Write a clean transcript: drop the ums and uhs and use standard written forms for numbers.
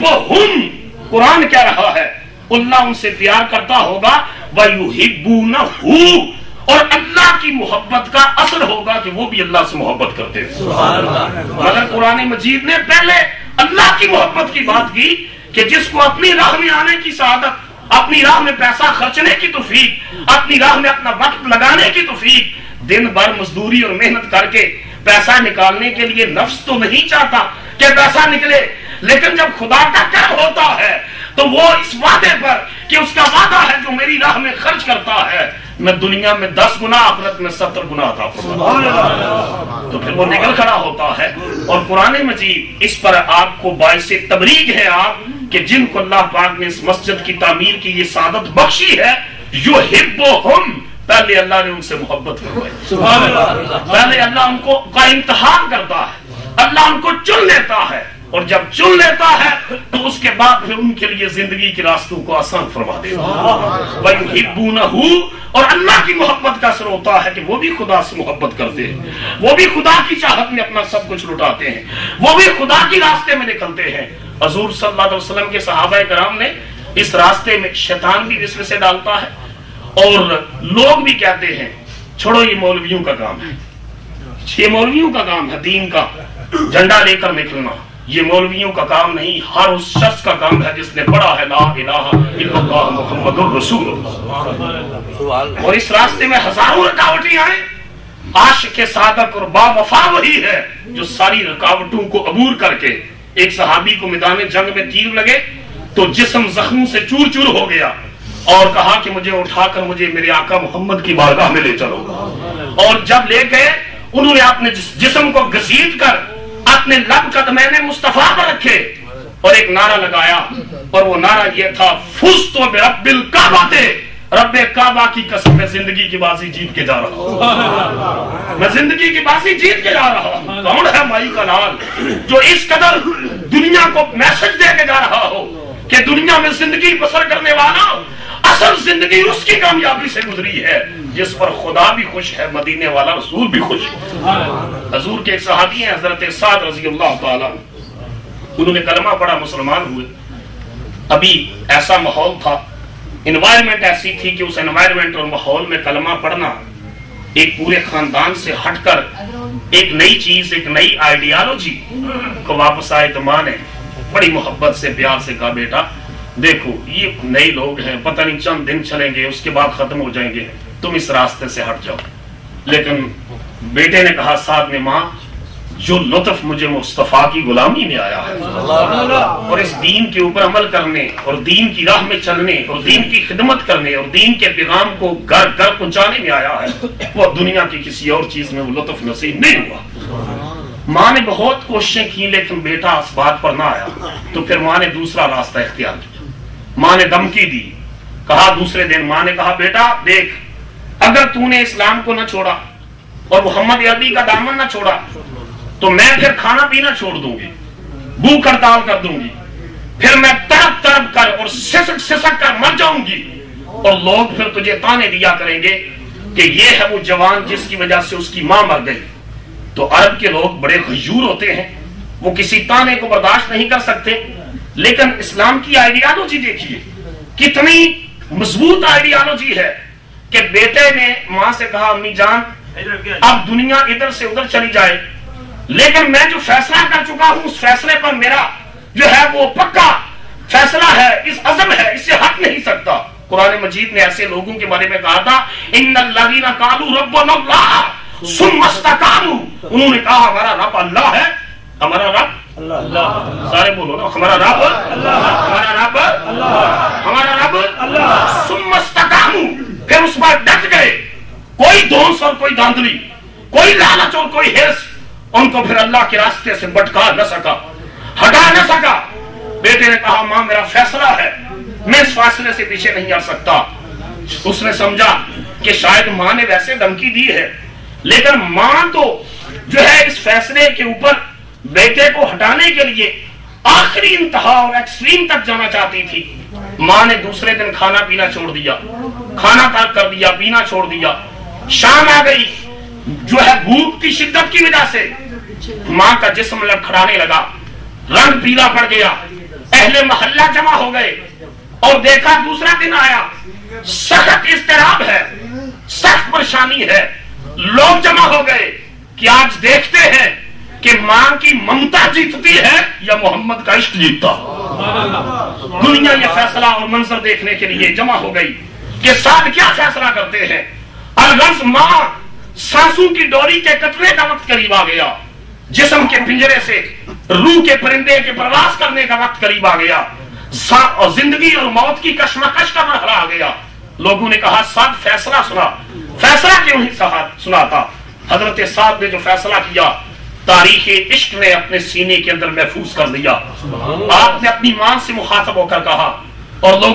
युहिब्बुहुम, कुरान कह रहा है अल्लाह उनसे प्यार करता होगा, वयुहिब्बूनहु, और अल्लाह की मोहब्बत का असर होगा कि वो भी अल्लाह से मोहब्बत करते हैं। मगर कुरान मजीद ने पहले अल्लाह की मोहब्बत की बात की कि जिसको अपनी राह में आने की सआदत, अपनी राह में पैसा खर्चने की तौफीक, अपनी राह में अपना वक्त लगाने की तौफीक, दिन भर मजदूरी और मेहनत करके पैसा निकालने के लिए नफ्स तो नहीं चाहता कि पैसा निकले, लेकिन जब खुदा का कर्म होता है तो वो इस वादे पर कि उसका वादा है जो मेरी राह में खर्च करता है, मैं दुनिया में 10 गुना, आखिरत में 70 गुना अता फरमाऊंगा, तो फिर वो निकल खड़ा होता है। और कुरान मजीद इस पर आपको बाइसे तबरीक है आप कि जिनको अल्लाह पाक ने इस मस्जिद की तामीर की ये सादत बख्शी है, युहिब्बुहुम, पहले अल्लाह ने उनसे मोहब्बत करवाई, पहले अल्लाह उनको का इम्तिहान करता है, अल्लाह उनको चुन लेता है, और जब चुन लेता है तो उसके बाद फिर उनके लिए जिंदगी के रास्तों को आसान फरमा देता है। वयुहिब्बूनहु, और अल्लाह की मोहब्बत का असर होता है कि वो भी खुदा से मोहब्बत करते हैं, वो भी खुदा की चाहत में अपना सब कुछ लुटाते हैं, वो भी खुदा की रास्ते में निकलते हैं। हुजूर सल्लल्लाहु अलैहि वसल्लम के सहाबा कराम ने इस रास्ते में शैतान भी विसवसे डालता है, और लोग भी कहते हैं छोड़ो ये मौलवियों का काम है, ये मौलवियों का काम है, दीन का झंडा लेकर निकलना, ये मौलवियों का काम नहीं, हर उस शख्स का काम है जिसने पढ़ा है ला इलाहा इल्लल्लाह मुहम्मदुर रसूलुल्लाह। और इस रास्ते में हजारों रुकावटें आए, आशिक़ सादक और बावफा वही है जो सारी रुकावटों को अबूर करके, एक सहाबी को मैदान जंग में तीर लगे तो जिस्म जख्मों से चूर चूर हो गया, और कहा कि मुझे उठाकर मुझे मेरे आका मोहम्मद की बारगाह में ले चलो। और जब ले गए उन्होंने अपने जिस्म को घसीट कर अपने लब कदमैने मुस्तफा पर रखे और एक नारा लगाया, और वो नारा ये था, फुज़्तु बिरब्बिल काबा, रब्बे काबा की कसम, मैं जिंदगी की बाजी जीत के जा रहा हूं, मैं जिंदगी की बाजी जीत के जा रहा हूं। कौन है माई का लाल जो इस कदर दुनिया को मैसेज दे के जा रहा हो कि दुनिया में जिंदगी बसर करने वाला, असल जिंदगी उसकी कामयाबी से गुजरी है जिस पर खुदा भी खुश है, मदीने वाला रसूल भी खुश है। हजूर के एक सहाबी हैं हजरत साद रज़ी अल्लाह ताला, उन्होंने कलमा पढ़ा, मुसलमान हुए। अभी ऐसा माहौल था, एनवायरमेंट ऐसी थी कि उस एनवायरमेंट और माहौल में कलमा पढ़ना एक पूरे खानदान से हटकर एक नई चीज, एक नई आइडियालॉजी को वापस आए तो मां ने बड़ी मोहब्बत से प्यार से कहा, बेटा देखो ये नए लोग हैं, पता नहीं चंद दिन चलेंगे उसके बाद खत्म हो जाएंगे, तुम इस रास्ते से हट जाओ। लेकिन बेटे ने कहा साथ में, मां जो लुत्फ मुझे मुस्तफा की गुलामी में आया है और इस दीन के ऊपर अमल करने और दीन की राह में चलने और दीन की खिदमत करने और दीन के पैगाम को घर घर पहुंचाने में आया है, वो दुनिया की किसी और चीज में वो लुत्फ नसीब नहीं हुआ। माँ ने बहुत कोशिशें की लेकिन बेटा इस बात पर ना आया, तो फिर माँ ने दूसरा रास्ता इख्तियार किया। माँ ने धमकी दी, कहा दूसरे दिन माँ ने कहा, बेटा देख, अगर तूने इस्लाम को न छोड़ा और मोहम्मद अरबी का दामन न छोड़ा तो मैं फिर खाना पीना छोड़ दूंगी, भूख हड़ताल कर दूंगी, फिर मैं तड़प तड़प कर और सिसक सिसक कर मर जाऊंगी, और लोग फिर तुझे ताने दिया करेंगे कि ये है वो जवान जिसकी वजह से उसकी मां मर गई। तो अरब के लोग बड़े गयूर होते हैं, वो किसी ताने को बर्दाश्त नहीं कर सकते। लेकिन इस्लाम की आइडियालॉजी देखिए कितनी मजबूत आइडियालॉजी है कि बेटे ने मां से कहा, अम्मी जान अब दुनिया इधर से उधर चली जाए, लेकिन मैं जो फैसला कर चुका हूं उस फैसले पर मेरा जो है वो पक्का फैसला है, इस अज़म है, इससे हट नहीं सकता। कुरान मजीद ने ऐसे लोगों के बारे में कहा था, इन्नल्लज़ीना क़ालू रब्बुनल्लाह सुम्मा इस्तक़ामू, उन्होंने कहा हमारा रब अल्लाह है, हमारा रब अल्लाह, सारे बोलो ना, हमारा रब अल्लाह, हमारा रब अल्लाह, हमारा रब अल्लाह, सुम्मा इस्तक़ामू, फिर उस पर डट गए। कोई दोष और कोई धांधली, कोई लालच और कोई हिर्स उनको फिर अल्लाह के रास्ते से भटका न सका, हटा न सका। बेटे ने कहा, मां मेरा फैसला है, मैं इस फैसले से पीछे नहीं आ सकता। उसने समझा कि शायद मां ने वैसे धमकी दी है, लेकिन मां तो जो है इस फैसले के ऊपर बेटे को हटाने के लिए आखिरी इंतहा और एक्सट्रीम तक जाना चाहती थी। मां ने दूसरे दिन खाना पीना छोड़ दिया, खाना तर्क कर दिया, पीना छोड़ दिया। शाम आ गई, जो है भूख की शिद्दत की वजह से मां का जिस्म लड़खड़ाने लगा, रंग पीला पड़ गया, اہل محلہ جمع ہو گئے اور دیکھا دوسرا دن آیا، سخت اضطراب ہے، سخت پریشانی ہے، لوگ جمع ہو گئے کہ آج دیکھتے ہیں کہ ماں کی ممتا جیتتی ہے یا محمد کا عشق جیتتا۔ دنیا یہ فیصلہ اور منظر دیکھنے کے لیے جمع ہو گئی کہ سعد کیا فیصلہ کرتے ہیں۔ الغرض ماں سانسوں کی ڈوری کے کٹنے کا وقت قریب آ گیا، جسم کے پنجرے سے روح کے پرندے کے پرواز کرنے کا وقت قریب آ گیا، اور زندگی اور موت کی کشمکش کا مرحلہ آ گیا۔ لوگوں نے کہا سعد فیصلہ سنا، فیصلہ کیوں ہی سناتا؟ حضرت سعد نے جو فیصلہ کیا تاریخ عشق نے اپنے سینے کے اندر محفوظ کر لیا۔ آپ نے اپنی ماں سے مخاطب ہو کر کہا اور لوگ